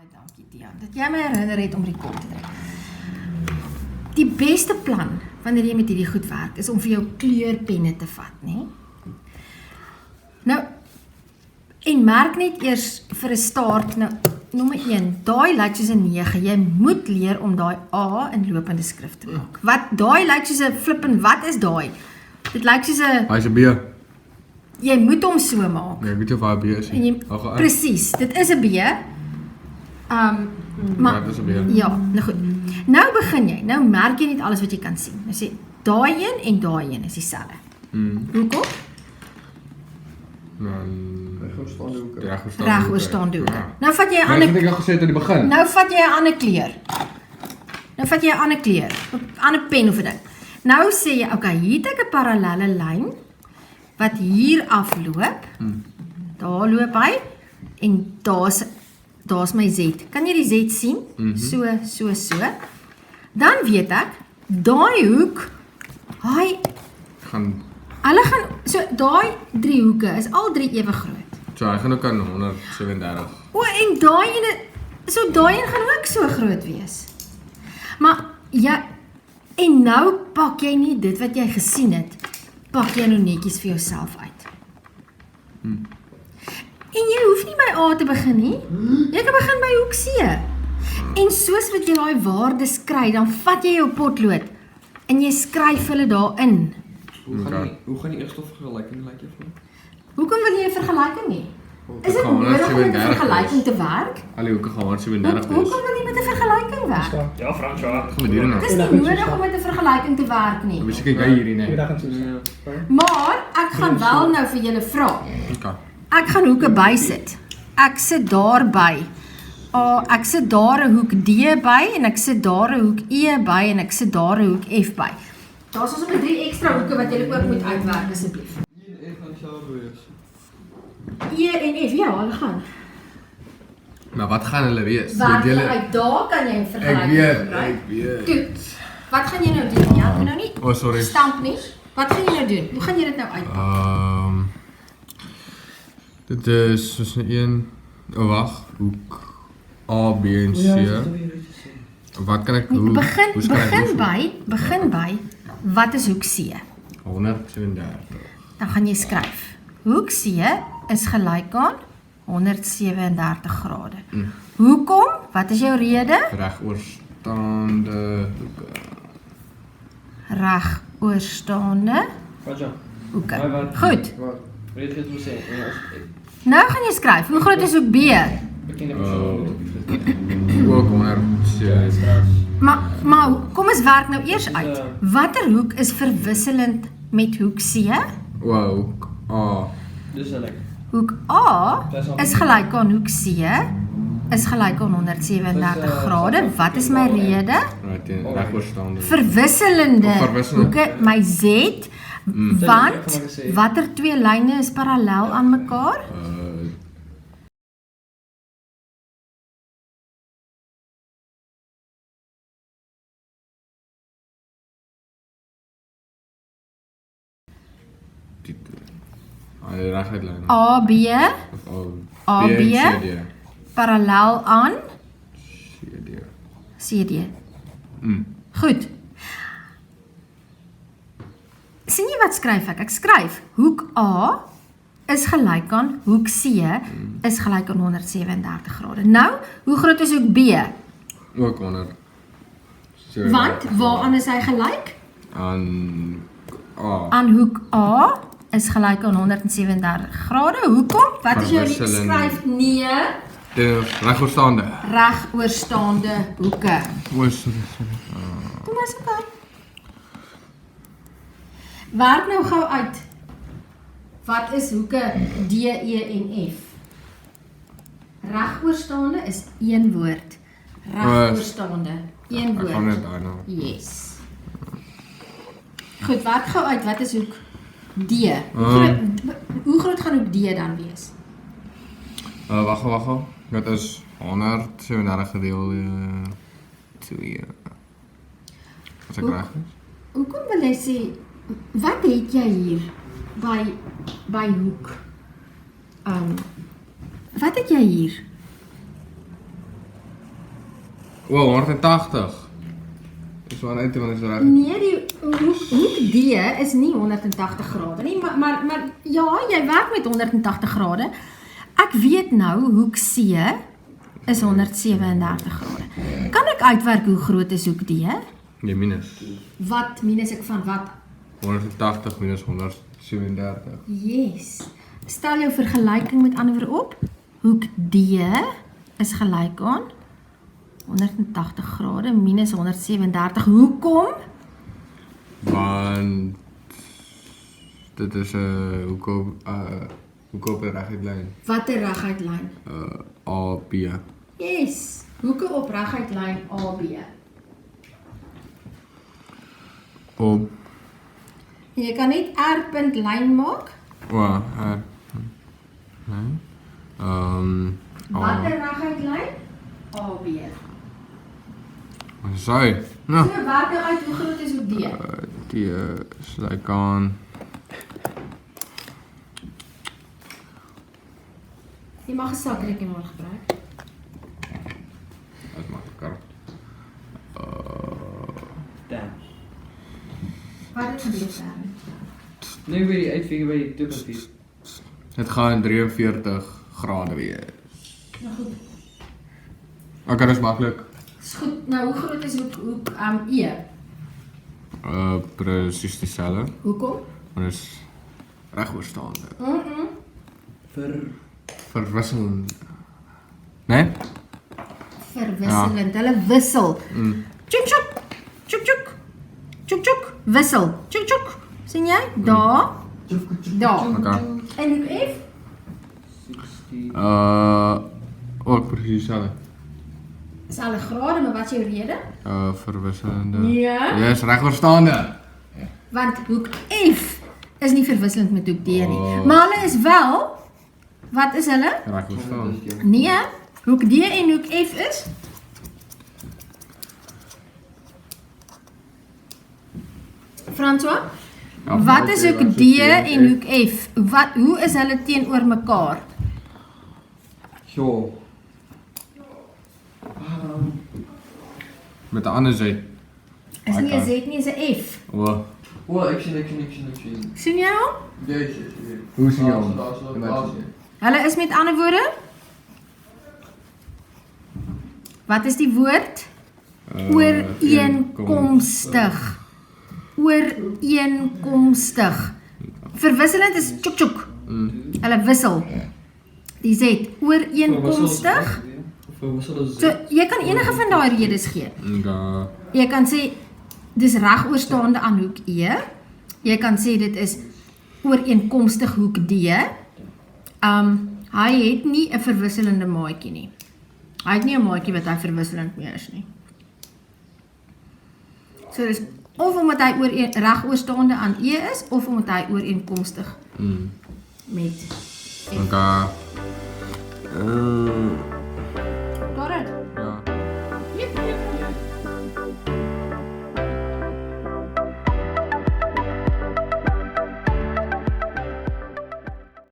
Baie dankie, Tiaan, dat jy my herinner het om rekord te trek. Die beste plan, wanneer jy met hierdie goed werk, is om vir jou kleurpenne te vat, né? Nou, en merk net eers vir 'n start, nou, nommer 1, daai lyk soos 'n 9, jy moet leer om daai A in lopende skrif te maak. Wat, daai lyk soos 'n flippin, wat is daai? Dit lyk soos 'n... Hy is 'n B. Jy moet hom so maak. Nee, ek weet nie of hy 'n B is nie. Presies, dit is 'n B. Maar, dit is 'n B. Ja, nou goed. Nou begin jy, nou merk jy net alles wat jy kan sien. Nou sê, daai een en daai een is dieselfde. Hoekom? Reg oorstaande hoeke. Nou vat jy 'n ander... Wat ek al gesê het aan die begin. Nou vat jy 'n ander kleur. Nou vat jy 'n ander kleur, 'n ander pen of 'n ding. Nou sê jy, okay, hier het ek 'n parallelle lyn wat hier afloop. Daar loop hy en daar's my Z. Kan jy die Z sien? So. Dan weet ek, daai hoek, hulle gaan, so daai 3 hoeke is al 3 ewe groot. So hy gaan ook aan 137. O, en daai ene, so daai een gaan ook so groot wees. Maar ja, en nou pak jy nie dit wat jy gesien het, pak jy nou netjies vir jouself uit. En jy hoef nie by A te begin nie. Jy kan begin by hoek C. En soos wat jy daai waardes kry, dan vat jy jou potlood en jy skryf hulle daarin. Hoe gaan die eerste vergelyking lyk jy vir? Hoekom wil jy 'n vergelyking hê? Is dit nodig om met 'n vergelyking te werk? Al die hoeke gaan 137 wees. Hoekom wil jy met 'n vergelyking werk? Ja, François. Gaan we hier nou. Dit is nie nodig om met 'n vergelyking te werk nie. Wie kyk jy hierdie net? Maar ek gaan wel nou vir julle vra. Okay. Ek gaan hoeke bysit. Ek sit daarby. Ek sit daar 'n hoek D by en ek sit daar 'n hoek E by en ek sit daar 'n hoek F by. Daar's ons op 3 ekstra hoeke wat julle ook moet uitwerk asseblief. E en F gaan dieselfde wees. E en F, ja, hulle gaan. Maar wat gaan hulle wees? Werk hulle uit, daar kan jy 'n vergelyking gebruik. Ek weet. Toe, wat gaan jy nou doen? Ja, nou nie. Oh, sorry. Stamp nie. Wat gaan jy nou doen? Hoe gaan jy dit nou uitpak? Dit is soos 'n een, wag, hoek A, B en C. Wat kan ek begin by wat is hoek C? 137. Dan gaan jy skryf. Hoek C is gelyk aan 137 grade. Hoekom? Wat is jou rede? Regoorstaande hoeke. Regoorstaande hoeke. Goed. Weet jy wat ek sê? Nou gaan jy skryf. Hoe groot is hoek B? Bekende persoon. Ook 137. Maar kom ons werk nou eers uit. Watter hoek is verwisselend met hoek C? Hoek A. Dis hulle. Hoek A is gelyk aan hoek C, is gelyk aan 137 grade. Wat is my rede? Regoorstaande. Verwisselende hoeke, my Z, want watter 2 lyne is parallel aan mekaar? AB, parallel aan CD. Goed. Sien jy wat skryf ek? Ek skryf hoek A is gelyk aan hoek C is gelyk aan 137 grade. Nou, hoe groot is hoek B? Ook 100. Want waaraan is hy gelyk? Aan A. Aan hoek A is gelyk aan 137 grade. Hoekom? Wat is jou skryf? Nee. Regoorstaande. Regoorstaande hoeke. Kom ons kyk. Werk nou gou uit. Wat is hoeke D, E en F? Regoorstaande is een woord. Regoorstaande, een woord. Ek gaan net daar nou. Yes. Goed, werk gou uit. Wat is hoek D? Hoe groot gaan hoek D dan wees? Wag. Dit is 137 gedeel 2. As ek reg is. Hoekom wil jy sê, wat het jy hier by hoek? Wat het jy hier? O, 180. Dis waar uit want is reg. Nee, die hoek D is nie 180 grade nie, maar ja, jy werk met 180 grade. Ek weet nou hoek C is 137 grade. Kan ek uitwerk hoe groot is hoek D? Nee, minus. Wat minus ek van wat? 180 minus 137. Yes. Stel jou vergelyking met ander woorde op. Hoek D is gelyk aan 180 grade minus 137. Hoekom? Want dit is 'n hoek op 'n reguit lyn. Wat 'n reguit lyn? A B. Yes. Hoeke op reguit lyn AB. Op Jy kan net R-punt lyn maak. nee. Wat 'n reguit lyn? AB. Sorry. Nou, So werk nou uit hoe groot is hoek D? die is like aan Jy mag 'n sakrekenaar gebruik. Dit makliker. Damn. Wat het gebeur daar? Nu weer die uitvinger by die toepapier. Dit gaan 43 grade wees. Nou goed. Okay, dis maklik. Is goed. Nou hoe groot is hoek E? Presies dieselfde. Hoekom? Want is regoorstaande. Verwisselend. Nee? Verwisselend. Hulle wissel. Tjuk tjuk. Tjuk tjuk. Tjuk tjuk. Wissel. Tjuk tjuk. Sien jy? Daar. Daar. Okay. En hoek F? 60. Ook presies dieselfde. Is alle grade, maar wat is jou rede? Verwisselende. Ja. Yes, regoorstaande. Want hoek F is nie verwisselend met hoek D nie. Oh. Maar hulle is wel. Wat is hulle? Regoorstaande. Nee, hoek D en hoek F is? François? Ja, Wat is oké, hoek wat D is en hoek F? Hoe is hulle teenoor mekaar? Jo. Met 'n ander Z. Is nie 'n Z nie, is 'n F. O, O, ek sien. Sien jy hom? Yes. hoe sien jy hom? Hulle is met ander woorde? Wat is die woord? Ooreenkomstig. Ooreenkomstig. Verwisselend is tjuk tjuk. Hulle wissel. Die Z. Ooreenkomstig. So, jy kan enige van daai redes gee. Ja. Jy kan sê dis regoorstaande aan hoek E. Jy kan sê dit is ooreenkomstig hoek D. Hy het nie 'n verwisselende maatjie nie. Hy het nie 'n maatjie wat hy verwisselend mee is nie. So dis of omdat hy regoorstaande aan E is of omdat hy ooreenkomstig met Okay.